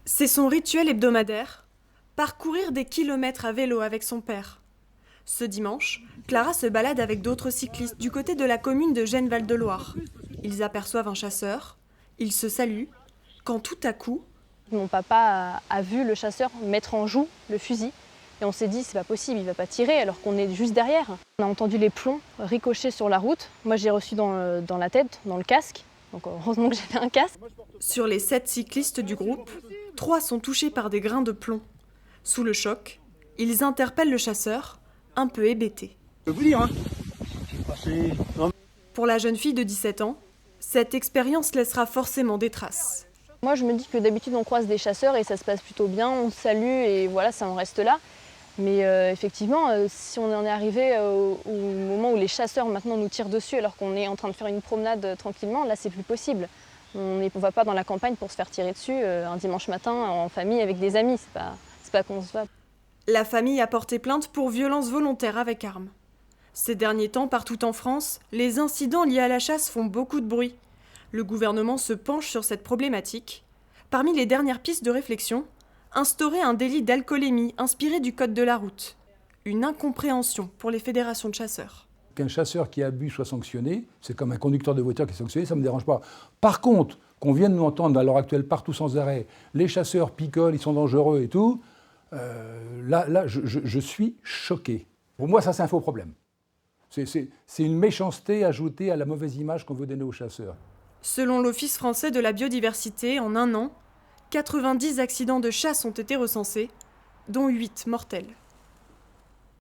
C'est son rituel hebdomadaire, parcourir des kilomètres à vélo avec son père. Ce dimanche, Clara se balade avec d'autres cyclistes du côté de la commune de Gênes-Val-de-Loire. Ils aperçoivent un chasseur, ils se saluent, quand tout à coup, mon papa a vu le chasseur mettre en joue le fusil et on s'est dit c'est pas possible, il va pas tirer alors qu'on est juste derrière. On a entendu les plombs ricocher sur la route. Moi j'ai reçu dans la tête, dans le casque, donc heureusement que j'avais un casque. sur les 7 cyclistes du groupe, 3 sont touchés par des grains de plomb. Sous le choc, ils interpellent le chasseur, un peu hébété. Je peux vous dire, Pour la jeune fille de 17 ans, cette expérience laissera forcément des traces. Moi je me dis que d'habitude on croise des chasseurs et ça se passe plutôt bien, on se salue et voilà, ça en reste là. Mais effectivement, si on en est arrivé au moment où les chasseurs maintenant nous tirent dessus alors qu'on est en train de faire une promenade tranquillement, là c'est plus possible. On ne va pas dans la campagne pour se faire tirer dessus un dimanche matin en famille avec des amis, c'est pas concevable. La famille a porté plainte pour violence volontaire avec arme. Ces derniers temps, partout en France, les incidents liés à la chasse font beaucoup de bruit. Le gouvernement se penche sur cette problématique. Parmi les dernières pistes de réflexion, instaurer un délit d'alcoolémie inspiré du code de la route. Une incompréhension pour les fédérations de chasseurs. Qu'un chasseur qui abuse soit sanctionné, c'est comme un conducteur de voiture qui est sanctionné, ça ne me dérange pas. Par contre, qu'on vienne nous entendre à l'heure actuelle partout sans arrêt, les chasseurs picolent, ils sont dangereux et tout, je suis choqué. Pour moi, ça c'est un faux problème. C'est une méchanceté ajoutée à la mauvaise image qu'on veut donner aux chasseurs. Selon l'Office français de la biodiversité, en un an, 90 accidents de chasse ont été recensés, dont 8 mortels.